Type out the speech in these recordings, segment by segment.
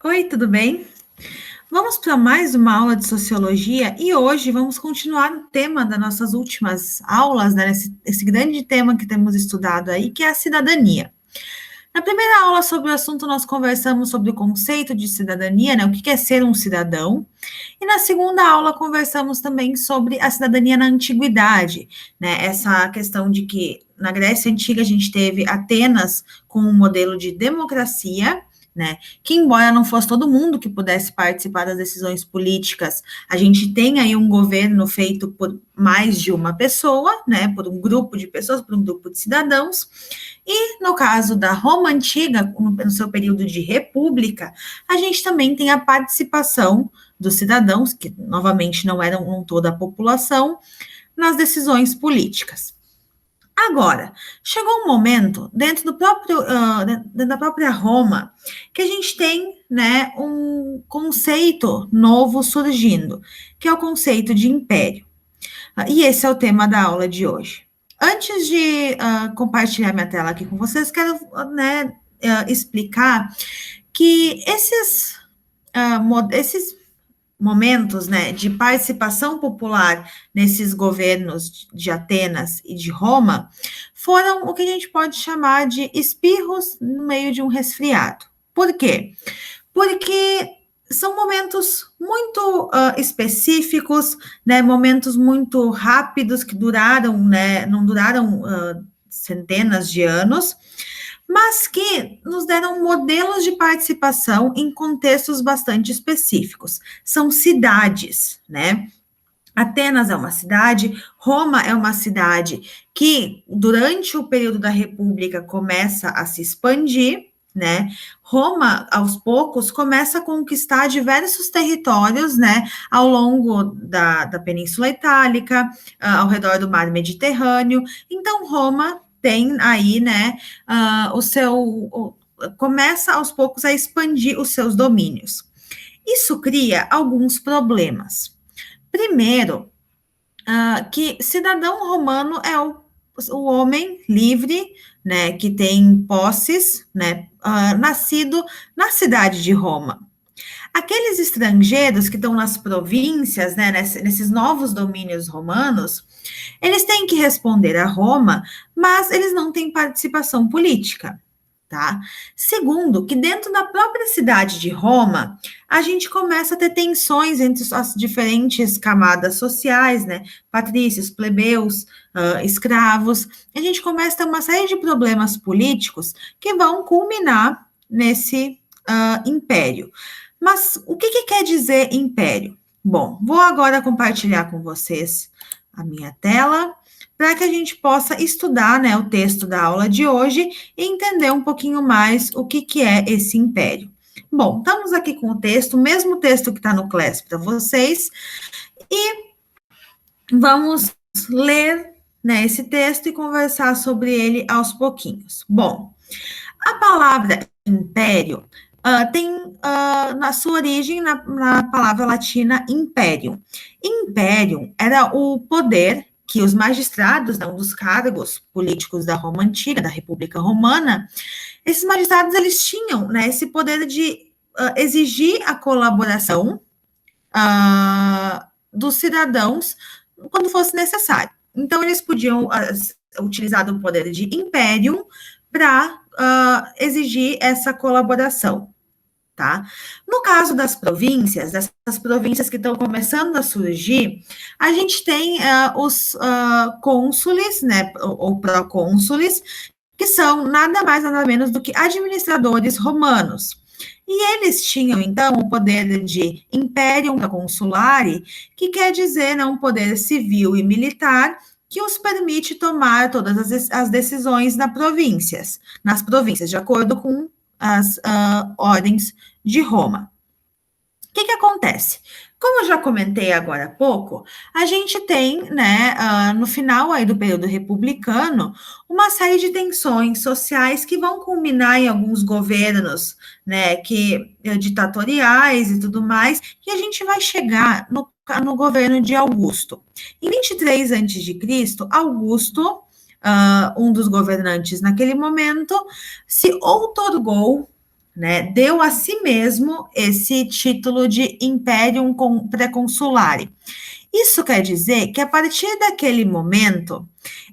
Oi, tudo bem? Vamos para mais uma aula de sociologia e hoje vamos continuar o tema das nossas últimas aulas, né? Esse grande tema que temos estudado aí, que é a cidadania. Na primeira aula sobre o assunto, nós conversamos sobre o conceito de cidadania, né? O que é ser um cidadão. E na segunda aula, conversamos também sobre a cidadania na antiguidade, né? Essa questão de que na Grécia Antiga a gente teve Atenas com um modelo de democracia, né? Que embora não fosse todo mundo que pudesse participar das decisões políticas, a gente tem aí um governo feito por mais de uma pessoa, né? Por um grupo de pessoas, por um grupo de cidadãos. E no caso da Roma Antiga, no seu período de república, a gente também tem a participação dos cidadãos, que novamente não eram toda a população, nas decisões políticas. Agora, chegou um momento dentro do próprio dentro da própria Roma que a gente tem, né, um conceito novo surgindo, que é o conceito de império. E esse é o tema da aula de hoje. Antes de compartilhar minha tela aqui com vocês, quero, né, explicar que esses momentos, né, de participação popular nesses governos de Atenas e de Roma foram o que a gente pode chamar de espirros no meio de um resfriado. Por quê? Porque são momentos muito específicos, né, momentos muito rápidos que duraram, né, não duraram centenas de anos, mas que nos deram modelos de participação em contextos bastante específicos. São cidades, né? Atenas é uma cidade, Roma é uma cidade que, durante o período da República, começa a se expandir, né? Roma, aos poucos, começa a conquistar diversos territórios, né? Ao longo da Península Itálica, ao redor do Mar Mediterrâneo. Então, Roma tem aí, né, começa aos poucos a expandir os seus domínios. Isso cria alguns problemas. Primeiro, que cidadão romano é o homem livre, né, que tem posses, né, nascido na cidade de Roma. Aqueles estrangeiros que estão nas províncias, né, nesses novos domínios romanos, eles têm que responder a Roma, mas eles não têm participação política, tá? Segundo, que dentro da própria cidade de Roma, a gente começa a ter tensões entre as diferentes camadas sociais, né? Patrícios, plebeus, escravos. A gente começa a ter uma série de problemas políticos que vão culminar nesse império. Mas o que quer dizer império? Bom, vou agora compartilhar com vocês a minha tela para que a gente possa estudar, né, o texto da aula de hoje e entender um pouquinho mais o que é esse império. Bom, estamos aqui com o texto, o mesmo texto que está no Class para vocês, e vamos ler, né, esse texto e conversar sobre ele aos pouquinhos. Bom, a palavra império tem na sua origem na palavra latina imperium. Imperium era o poder que os magistrados, né, um dos cargos políticos da Roma Antiga, da República Romana, esses magistrados eles tinham, né, esse poder de exigir a colaboração dos cidadãos quando fosse necessário. Então, eles podiam utilizar o poder de imperium para exigir essa colaboração, tá? No caso das províncias, dessas províncias que estão começando a surgir, a gente tem os cônsules, né, ou procônsules, que são nada mais, nada menos do que administradores romanos. E eles tinham, então, o poder de imperium consulare, que quer dizer, né, um poder civil e militar que os permite tomar todas as decisões nas províncias, de acordo com as ordens de Roma. O que acontece? Como eu já comentei agora há pouco, a gente tem, né, no final aí do período republicano, uma série de tensões sociais que vão culminar em alguns governos, né, ditatoriais e tudo mais, e a gente vai chegar no governo de Augusto. Em 23 a.C., Augusto, um dos governantes naquele momento, se outorgou né, deu a si mesmo esse título de Imperium Preconsulare. Isso quer dizer que a partir daquele momento,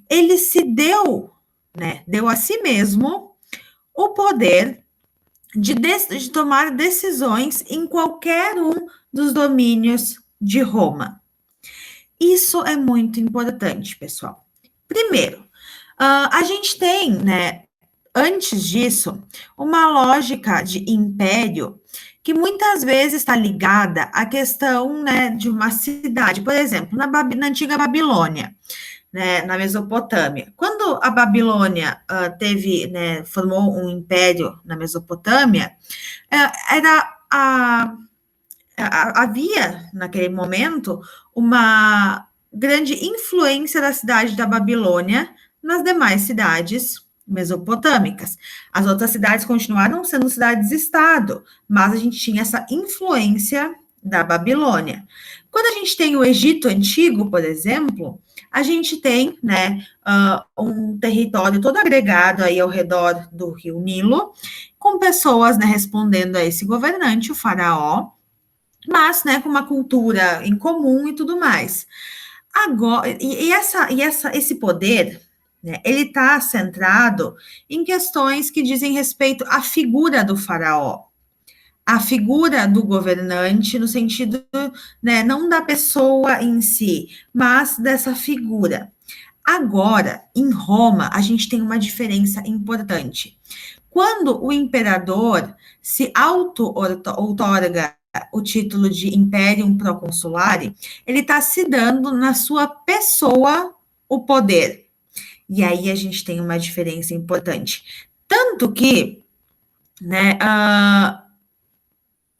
ele se deu, né, deu a si mesmo o poder de tomar decisões em qualquer um dos domínios de Roma. Isso é muito importante, pessoal. Primeiro, a gente tem, né, antes disso, uma lógica de império que muitas vezes está ligada à questão, né, de uma cidade. Por exemplo, na antiga Babilônia, né, na Mesopotâmia. Quando a Babilônia né, formou um império na Mesopotâmia, era havia, naquele momento, uma grande influência da cidade da Babilônia nas demais cidades mesopotâmicas. As outras cidades continuaram sendo cidades-estado, mas a gente tinha essa influência da Babilônia. Quando a gente tem o Egito Antigo, por exemplo, a gente tem, né, um território todo agregado aí ao redor do rio Nilo, com pessoas, né, respondendo a esse governante, o faraó, mas, né, com uma cultura em comum e tudo mais. Agora, esse poder, né, ele está centrado em questões que dizem respeito à figura do faraó, a figura do governante, no sentido, né, não da pessoa em si, mas dessa figura. Agora, em Roma, a gente tem uma diferença importante. Quando o imperador se auto-outorga o título de Imperium Proconsulare, ele está se dando na sua pessoa o poder. E aí a gente tem uma diferença importante. Tanto que, né, a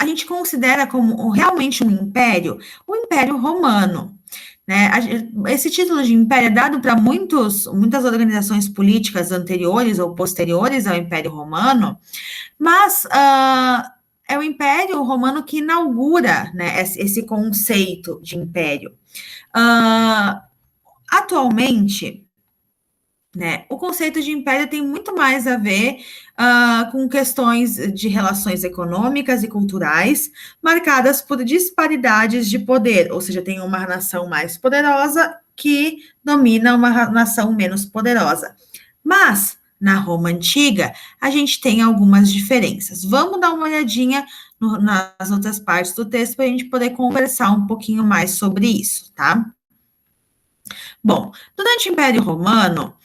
gente considera como realmente um império, o Império Romano. Né? Esse título de império é dado para muitas organizações políticas anteriores ou posteriores ao Império Romano, mas é o Império Romano que inaugura, né, esse conceito de império. Atualmente, né, o conceito de império tem muito mais a ver com questões de relações econômicas e culturais marcadas por disparidades de poder, ou seja, tem uma nação mais poderosa que domina uma nação menos poderosa. Mas, na Roma Antiga, a gente tem algumas diferenças. Vamos dar uma olhadinha nas outras partes do texto para a gente poder conversar um pouquinho mais sobre isso, tá? Bom, durante o Império Romano,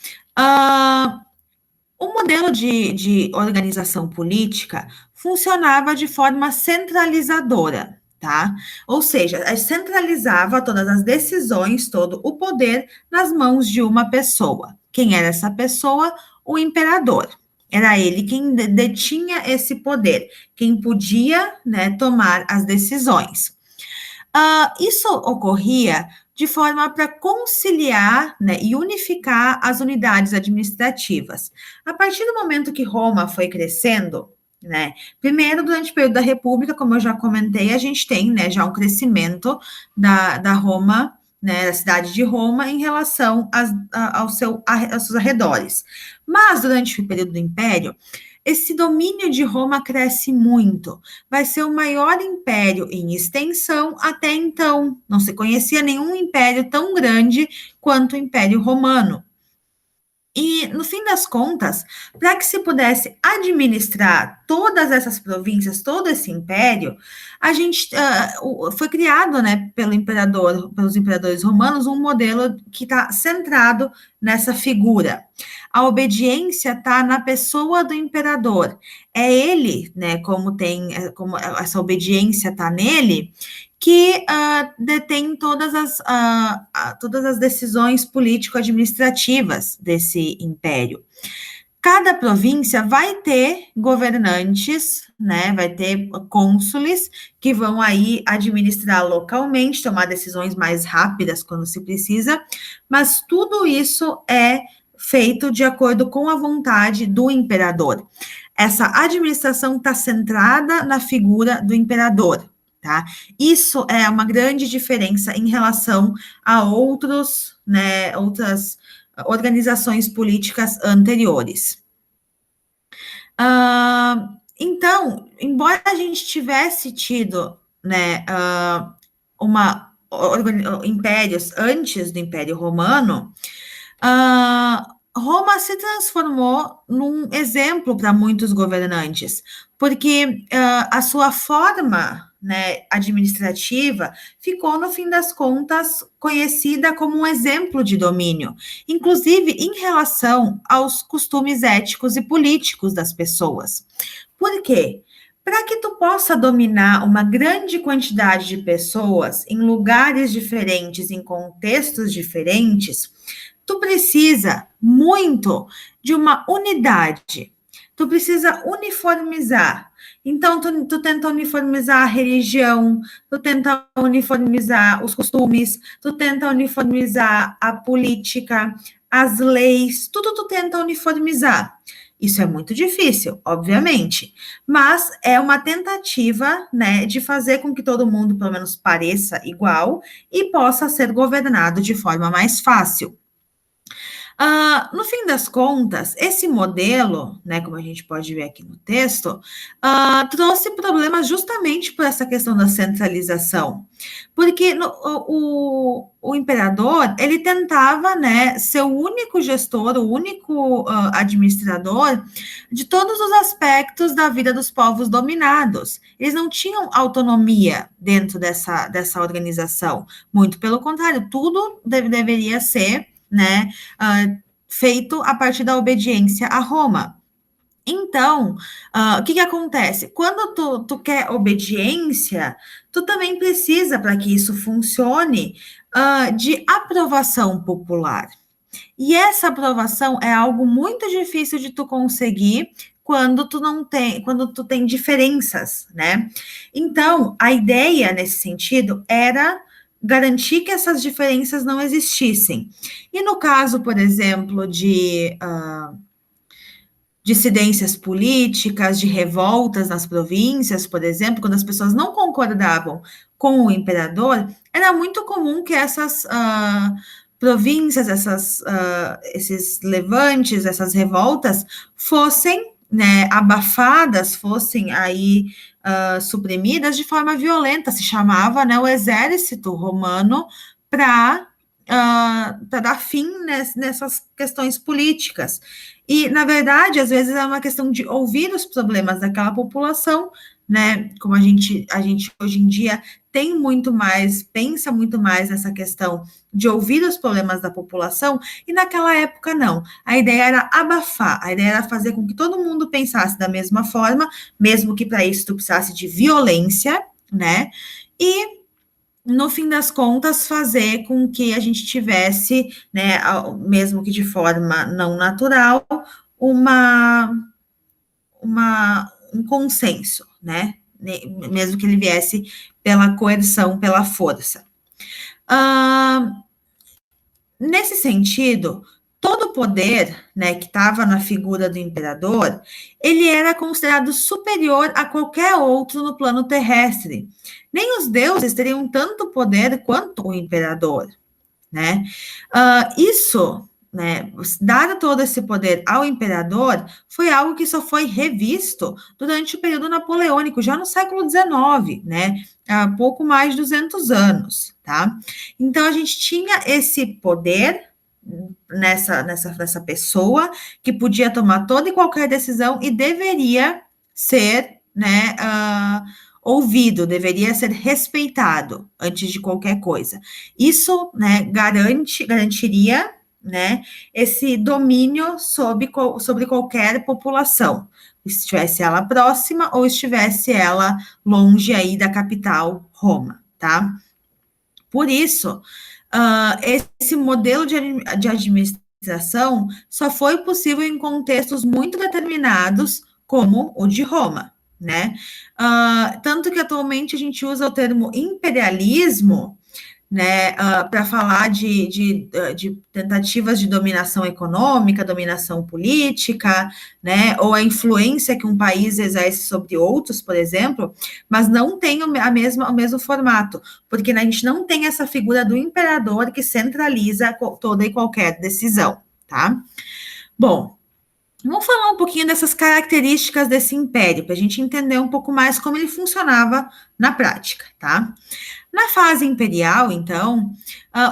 o modelo de organização política funcionava de forma centralizadora, tá? Ou seja, centralizava todas as decisões, todo o poder nas mãos de uma pessoa. Quem era essa pessoa? O imperador. Era ele quem detinha esse poder, quem podia, né, tomar as decisões. Isso ocorria de forma para conciliar, né, e unificar as unidades administrativas. A partir do momento que Roma foi crescendo, né, primeiro, durante o período da República, como eu já comentei, a gente tem, né, já um crescimento da Roma, né, da cidade de Roma, em relação aos seus arredores. Mas, durante o período do Império, esse domínio de Roma cresce muito. Vai ser o maior império em extensão até então. Não se conhecia nenhum império tão grande quanto o Império Romano. E, no fim das contas, para que se pudesse administrar todas essas províncias, todo esse império, a gente foi criado, né, pelos imperadores romanos, um modelo que está centrado nessa figura. A obediência está na pessoa do imperador. É ele, né, como essa obediência está nele, que detém todas as decisões político-administrativas desse império. Cada província vai ter governantes, né, vai ter cônsules que vão aí administrar localmente, tomar decisões mais rápidas quando se precisa, mas tudo isso é feito de acordo com a vontade do imperador. Essa administração está centrada na figura do imperador, tá? Isso é uma grande diferença em relação a outras organizações políticas anteriores. Então, embora a gente tivesse tido, né, impérios antes do Império Romano, Roma se transformou num exemplo para muitos governantes, porque a sua forma, né, administrativa ficou, no fim das contas, conhecida como um exemplo de domínio, inclusive em relação aos costumes éticos e políticos das pessoas. Por quê? Para que tu possa dominar uma grande quantidade de pessoas em lugares diferentes, em contextos diferentes, tu precisa muito de uma unidade. Tu precisa uniformizar. Então, tu tenta uniformizar a religião, tu tenta uniformizar os costumes, tu tenta uniformizar a política, as leis, tudo tu tenta uniformizar. Isso é muito difícil, obviamente, mas é uma tentativa, né, de fazer com que todo mundo, pelo menos, pareça igual e possa ser governado de forma mais fácil. No fim das contas, esse modelo, né, como a gente pode ver aqui no texto, trouxe problemas justamente por essa questão da centralização, porque o imperador, ele tentava, né, ser o único gestor, o único administrador de todos os aspectos da vida dos povos dominados. Eles não tinham autonomia dentro dessa organização, muito pelo contrário, tudo deveria ser, né, feito a partir da obediência a Roma. Então, o que acontece? Quando tu quer obediência, tu também precisa, para que isso funcione, de aprovação popular. E essa aprovação é algo muito difícil de tu conseguir quando tu tem diferenças, né? Então, a ideia nesse sentido era garantir que essas diferenças não existissem. E no caso, por exemplo, de dissidências políticas, de revoltas nas províncias, por exemplo, quando as pessoas não concordavam com o imperador, era muito comum que essas províncias, esses levantes, essas revoltas fossem, né, abafadas, fossem aí suprimidas de forma violenta. Se chamava, né, o exército romano para dar fim nessas questões políticas. E, na verdade, às vezes é uma questão de ouvir os problemas daquela população, né? Como a gente hoje em dia tem muito mais, pensa muito mais nessa questão de ouvir os problemas da população, e naquela época não. A ideia era abafar, a ideia era fazer com que todo mundo pensasse da mesma forma, mesmo que para isso tu precisasse de violência, né? E no fim das contas, fazer com que a gente tivesse, né, mesmo que de forma não natural, um consenso, né? Mesmo que ele viesse pela coerção, pela força. Nesse sentido, todo o poder, né, que estava na figura do imperador, ele era considerado superior a qualquer outro no plano terrestre. Nem os deuses teriam tanto poder quanto o imperador, né? Isso, né, dar todo esse poder ao imperador foi algo que só foi revisto durante o período napoleônico, já no século XIX, né? Há pouco mais de 200 anos, tá? Então, a gente tinha esse poder nessa pessoa que podia tomar toda e qualquer decisão e deveria ser, né, ouvido, deveria ser respeitado antes de qualquer coisa. Isso, né, garantiria, né, esse domínio sobre qualquer população, estivesse ela próxima ou estivesse ela longe aí da capital, Roma, tá? Por isso, esse modelo de administração só foi possível em contextos muito determinados, como o de Roma, né? Tanto que atualmente a gente usa o termo imperialismo, né, para falar de tentativas de dominação econômica, dominação política, né, ou a influência que um país exerce sobre outros, por exemplo, mas não tem o mesmo formato, porque a gente não tem essa figura do imperador que centraliza toda e qualquer decisão, tá? Bom, Vamos falar um pouquinho dessas características desse império, para a gente entender um pouco mais como ele funcionava na prática, tá? Na fase imperial, então,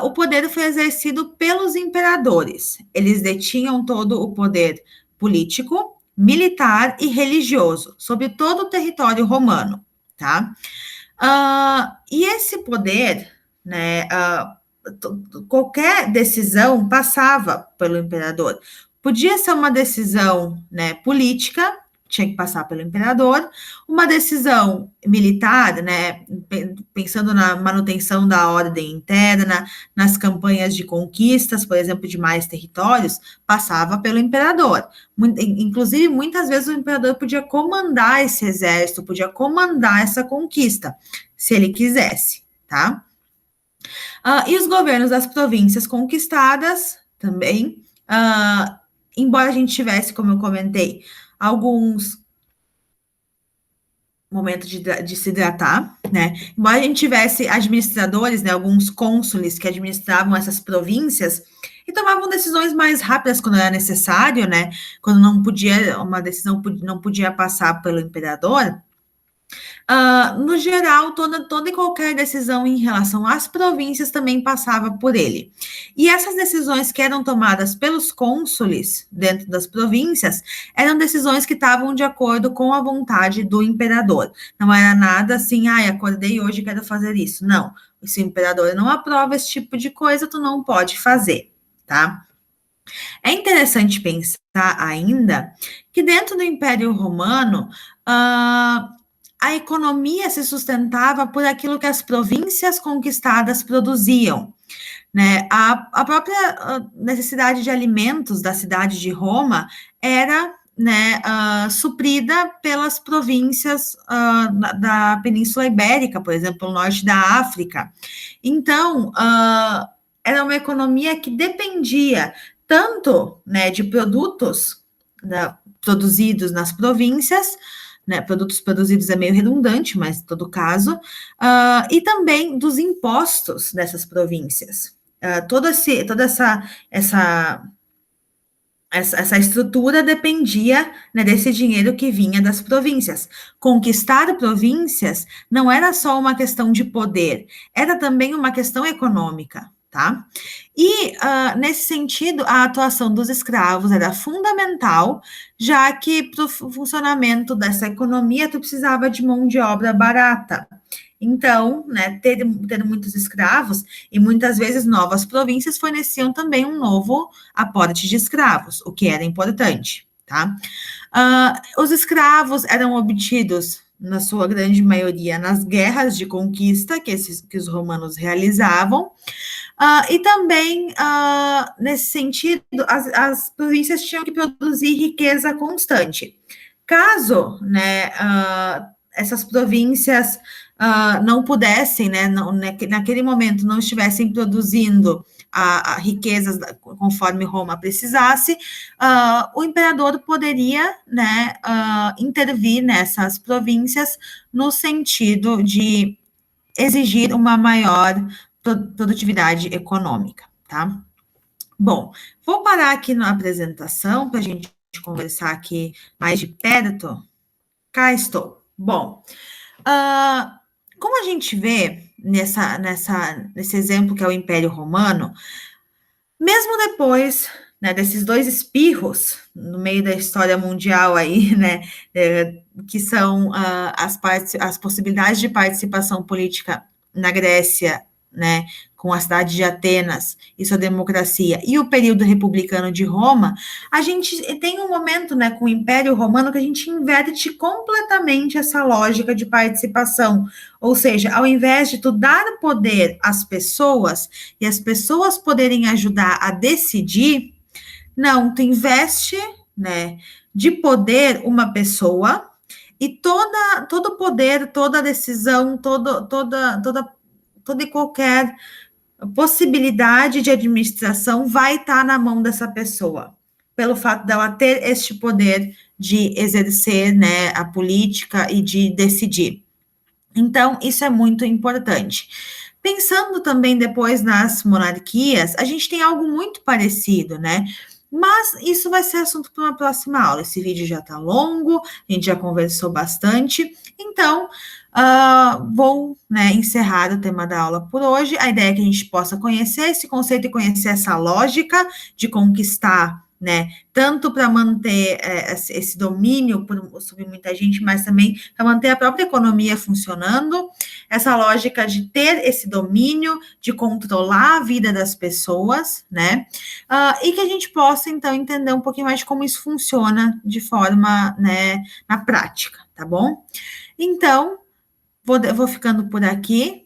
o poder foi exercido pelos imperadores. Eles detinham todo o poder político, militar e religioso sobre todo o território romano, tá? E esse poder, né, qualquer decisão passava pelo imperador. Podia ser uma decisão, né, política, tinha que passar pelo imperador, uma decisão militar, né, pensando na manutenção da ordem interna, nas campanhas de conquistas, por exemplo, de mais territórios, passava pelo imperador. Inclusive, muitas vezes o imperador podia comandar esse exército, podia comandar essa conquista, se ele quisesse, tá? E os governos das províncias conquistadas também, embora a gente tivesse, como eu comentei, alguns momentos de se hidratar, né? Embora a gente tivesse administradores, né, alguns cônsules que administravam essas províncias e tomavam decisões mais rápidas quando era necessário, né? Quando não podia, uma decisão não podia passar pelo imperador. No geral, toda e qualquer decisão em relação às províncias também passava por ele. E essas decisões que eram tomadas pelos cônsules dentro das províncias eram decisões que estavam de acordo com a vontade do imperador. Não era nada assim, acordei hoje e quero fazer isso. Não. Se o imperador não aprova esse tipo de coisa, tu não pode fazer, tá? É interessante pensar ainda que dentro do Império Romano, a economia se sustentava por aquilo que as províncias conquistadas produziam, né? A própria necessidade de alimentos da cidade de Roma era, né, suprida pelas províncias da Península Ibérica, por exemplo, o norte da África. Então, era uma economia que dependia tanto, né, de produtos, né, produzidos nas províncias, né, produtos produzidos é meio redundante, mas em todo caso, e também dos impostos dessas províncias. Toda essa estrutura dependia, né, desse dinheiro que vinha das províncias. Conquistar províncias não era só uma questão de poder, era também uma questão econômica, tá? E, nesse sentido, a atuação dos escravos era fundamental, já que para o funcionamento dessa economia, tu precisava de mão de obra barata. Então, né, ter muitos escravos e muitas vezes novas províncias forneciam também um novo aporte de escravos, o que era importante, tá? Os escravos eram obtidos, na sua grande maioria, nas guerras de conquista que os romanos realizavam, e também, nesse sentido, as províncias tinham que produzir riqueza constante. Caso, né, essas províncias não pudessem, né, naquele momento não estivessem produzindo a riquezas conforme Roma precisasse, o imperador poderia, né, intervir nessas províncias no sentido de exigir uma maior produtividade econômica, tá? Bom, vou parar aqui na apresentação para a gente conversar aqui mais de perto. Cá estou. Bom, como a gente vê nesse exemplo que é o Império Romano, mesmo depois, né, desses dois espirros no meio da história mundial aí, né, que são as possibilidades de participação política na Grécia, né, com a cidade de Atenas e sua democracia, e o período republicano de Roma, a gente tem um momento, né, com o Império Romano que a gente inverte completamente essa lógica de participação, ou seja, ao invés de tu dar poder às pessoas e as pessoas poderem ajudar a decidir, não, tu investe, né, de poder uma pessoa e todo o poder, toda a decisão, toda e qualquer possibilidade de administração vai estar na mão dessa pessoa, pelo fato dela ter este poder de exercer, né, a política e de decidir. Então, isso é muito importante. Pensando também depois nas monarquias, a gente tem algo muito parecido, né? Mas isso vai ser assunto para uma próxima aula. Esse vídeo já está longo, a gente já conversou bastante, então vou, né, encerrar o tema da aula por hoje. A ideia é que a gente possa conhecer esse conceito e conhecer essa lógica de conquistar, né, tanto para manter esse domínio sobre muita gente, mas também para manter a própria economia funcionando, essa lógica de ter esse domínio, de controlar a vida das pessoas, né, e que a gente possa, então, entender um pouquinho mais de como isso funciona de forma, né, na prática, tá bom? Então, vou ficando por aqui.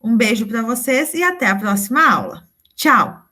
Um beijo para vocês e até a próxima aula. Tchau!